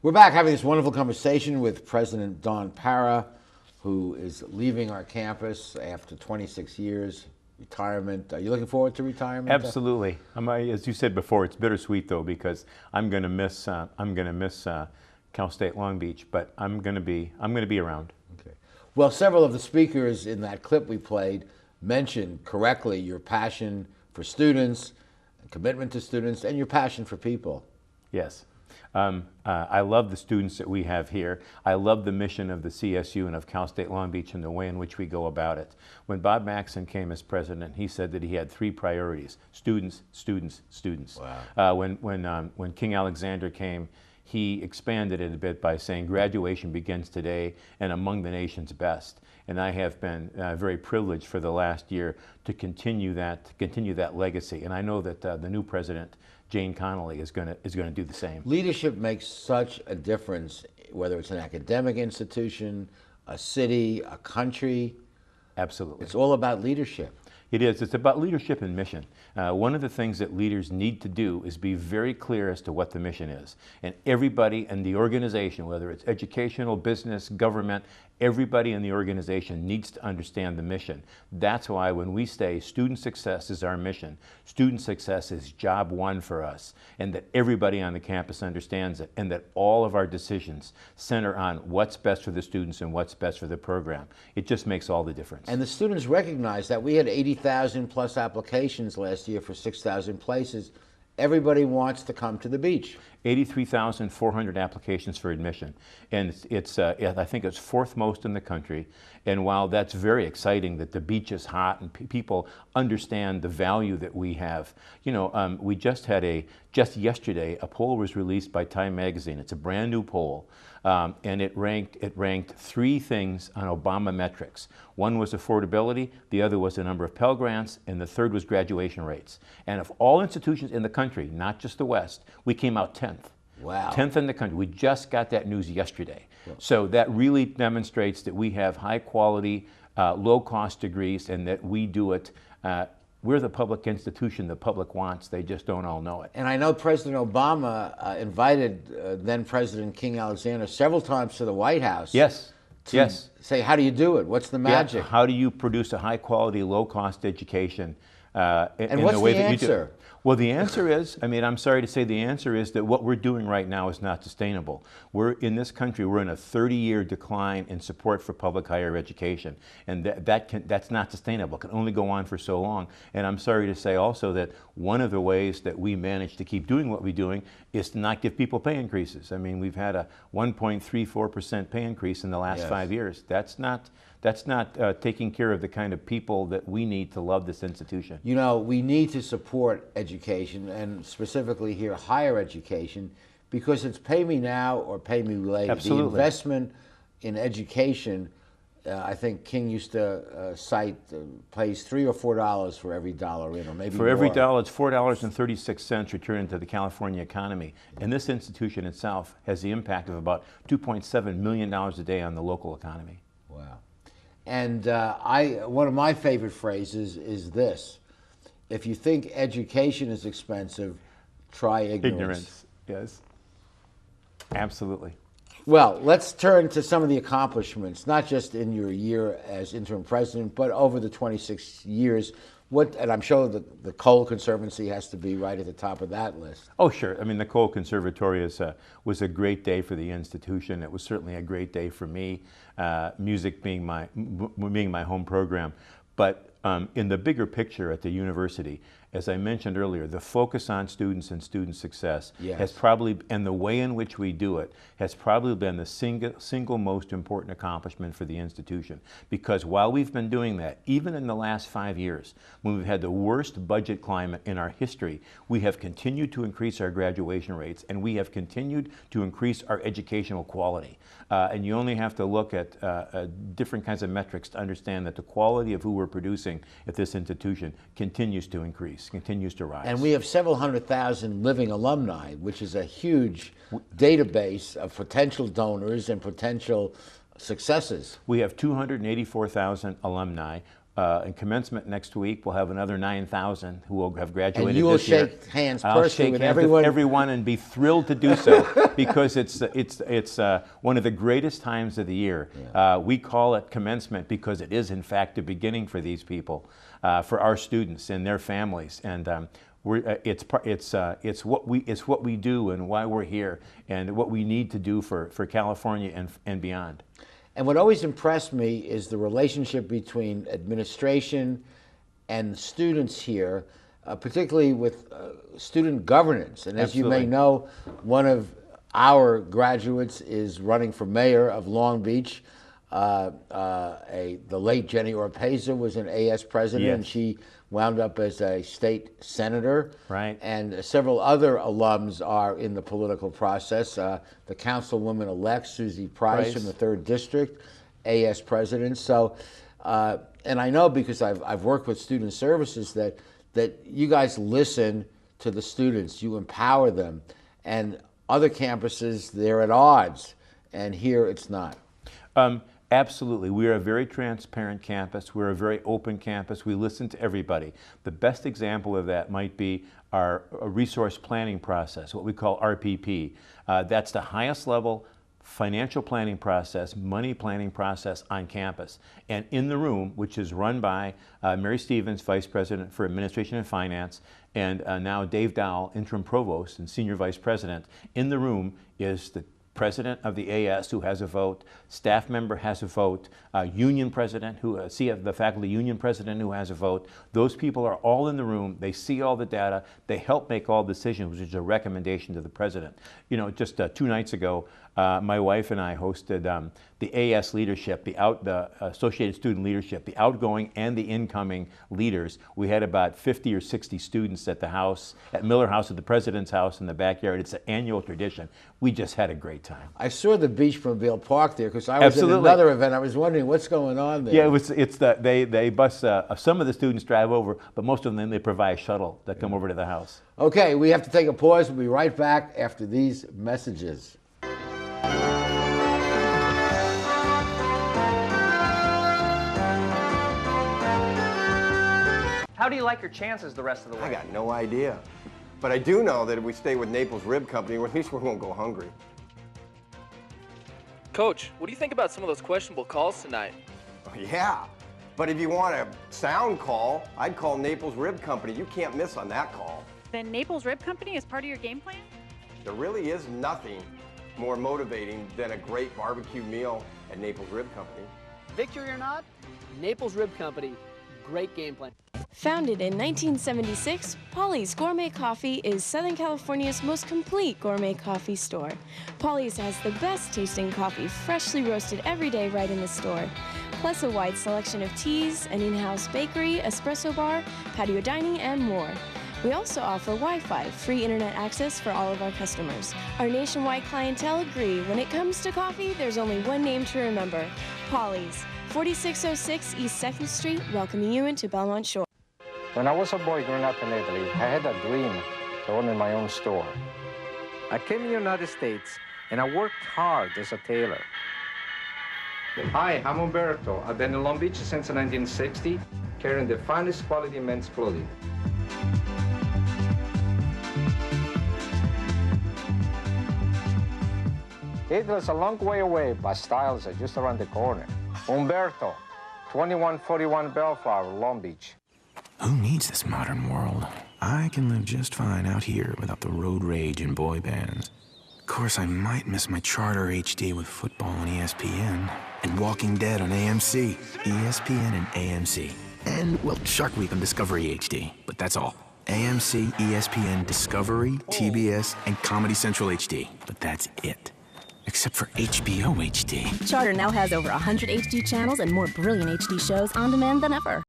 We're back having this wonderful conversation with President Don Para, who is leaving our campus after 26 years, retirement. Are you looking forward to retirement? Absolutely. As you said before, it's bittersweet though, because I'm going to miss Cal State Long Beach, but I'm going to be around. Okay. Well, several of the speakers in that clip we played mentioned correctly your passion for students, commitment to students, and your passion for people. Yes. I love the students that we have here. I love the mission of the CSU and of Cal State Long Beach and the way in which we go about it. When Bob Maxson came as president, he said that he had 3 priorities: students, students, students. Wow. When King Alexander came, he expanded it a bit by saying graduation begins today and among the nation's best. And I have been very privileged for the last year to continue that legacy. And I know that the new president, Jane Connolly, is going to do the same. Leadership makes such a difference, whether it's an academic institution, a city, a country. Absolutely. It's all about leadership. It is. It's about leadership and mission. One of the things that leaders need to do is be very clear as to what the mission is. And everybody in the organization, whether it's educational, business, government, everybody in the organization needs to understand the mission. That's why when we say student success is our mission, student success is job one for us, and that everybody on the campus understands it, and that all of our decisions center on what's best for the students and what's best for the program. It just makes all the difference. And the students recognize that. We had 80,000 plus applications last year for 6,000 places. Everybody wants to come to the beach. 83,400 applications for admission, and I think it's 4th most in the country. And while that's very exciting that the beach is hot and people understand the value that we have, you know, we just yesterday a poll was released by Time Magazine. It's a brand new poll, and it ranked 3 things on Obama metrics. One was affordability, the other was the number of Pell Grants, and the third was graduation rates. And of all institutions in the country, not just the West, we came out 10th. Wow. 10th in the country. We just got that news yesterday. Wow. So that really demonstrates that we have high quality, low cost degrees, and that we do it. We're the public institution the public wants. They just don't all know it. And I know President Obama invited then President King Alexander several times to the White House. Yes. To say, how do you do it? What's the magic? Yeah. How do you produce a high quality, low cost education and what's the way the that answer? You do? Well, the answer is, I mean, I'm sorry to say the answer is that what we're doing right now is not sustainable. In this country, we're in a 30-year decline in support for public higher education. And that's not sustainable. It can only go on for so long. And I'm sorry to say also that one of the ways that we manage to keep doing what we're doing is to not give people pay increases. I mean, we've had a 1.34% pay increase in the last 5 years. That's not taking care of the kind of people that we need to love this institution. You know, we need to support education, and specifically here, higher education, because it's pay me now or pay me later. Absolutely. The investment in education, I think King used to cite, pays $3 or $4 for every dollar in, or maybe for more. every dollar, it's $4.36 returned to the California economy. And this institution itself has the impact of about $2.7 million a day on the local economy. Wow. And one of my favorite phrases is this: if you think education is expensive, try ignorance. Ignorance, yes. Absolutely. Well, let's turn to some of the accomplishments, not just in your year as interim president, but over the 26 years. And I'm sure the Cole Conservatory has to be right at the top of that list. Oh, sure. I mean, the Cole Conservatory was a great day for the institution. It was certainly a great day for me, music being my home program. But in the bigger picture at the university, as I mentioned earlier, the focus on students and student success has probably, and the way in which we do it, has probably been the single most important accomplishment for the institution. Because while we've been doing that, even in the last 5 years, when we've had the worst budget climate in our history, we have continued to increase our graduation rates, and we have continued to increase our educational quality. And you only have to look at different kinds of metrics to understand that the quality of who we're producing at this institution continues to increase, continues to rise. And we have several 100,000 living alumni, which is a huge database of potential donors and potential successes. We have 284,000 alumni. in commencement next week, we'll have another 9,000 who will have graduated And you will this year. shake hands I'll personally shake with hands everyone. with everyone and be thrilled to do so because it's one of the greatest times of the year. Yeah. We call it commencement because it is in fact a beginning for these people, for our students and their families, and it's what we do and why we're here and what we need to do for California and beyond. And what always impressed me is the relationship between administration and students here, particularly with student governance. And as Absolutely. you may know, one of our graduates is running for mayor of Long Beach. The late Jenny Orpeza was an AS president, Yes. and she wound up as a state senator. Right. And several other alums are in the political process. The councilwoman-elect, Susie Price from the 3rd District, AS president. So, and I know because I've worked with student services that you guys listen to the students, you empower them, and other campuses, they're at odds, and here it's not. Absolutely. We are a very transparent campus. We're a very open campus. We listen to everybody. The best example of that might be our resource planning process, what we call RPP. That's the highest level financial planning process, money planning process on campus. And in the room, which is run by Mary Stevens, Vice President for Administration and Finance, and now Dave Dowell, Interim Provost and Senior Vice President, in the room is the president of the AS who has a vote, staff member has a vote, union president, the faculty union president who has a vote. Those people are all in the room. They see all the data. They help make all decisions, which is a recommendation to the president. You know, just 2 nights ago, my wife and I hosted the AS leadership, the Associated Student Leadership, the outgoing and the incoming leaders. We had about 50 or 60 students at the house, at Miller House, at the president's house in the backyard. It's an annual tradition. We just had a great time. I saw the Beachmobile parked there because I was Absolutely. at another event. I was wondering what's going on there. Yeah, they bus, some of the students drive over, but most of them, they provide a shuttle that come over to the house. Okay, we have to take a pause. We'll be right back after these messages. How do you like your chances the rest of the way? I got no idea. But I do know that if we stay with Naples Rib Company, at least we won't go hungry. Coach, what do you think about some of those questionable calls tonight? Oh, yeah, but if you want a sound call, I'd call Naples Rib Company. You can't miss on that call. Then Naples Rib Company is part of your game plan? There really is nothing more motivating than a great barbecue meal at Naples Rib Company. Victory or not, Naples Rib Company, great game plan. Founded in 1976, Paulies Gourmet Coffee is Southern California's most complete gourmet coffee store. Paulies has the best tasting coffee, freshly roasted every day right in the store, plus a wide selection of teas, an in-house bakery, espresso bar, patio dining, and more. We also offer Wi-Fi, free internet access for all of our customers. Our nationwide clientele agree when it comes to coffee, there's only one name to remember, Paulies, 4606 East 2nd Street, welcoming you into Belmont Shore. When I was a boy growing up in Italy, I had a dream to own my own store. I came to the United States and I worked hard as a tailor. Hi, I'm Humberto. I've been in Long Beach since 1960, carrying the finest quality men's clothing. Italy's a long way away, but styles are just around the corner. Humberto, 2141 Bellflower, Long Beach. Who needs this modern world? I can live just fine out here without the road rage and boy bands. Of course, I might miss my Charter HD with football on ESPN and Walking Dead on AMC. ESPN and AMC. And, well, Shark Week on Discovery HD. But that's all. AMC, ESPN, Discovery, TBS, and Comedy Central HD. But that's it. Except for HBO HD. Charter now has over 100 HD channels and more brilliant HD shows on demand than ever.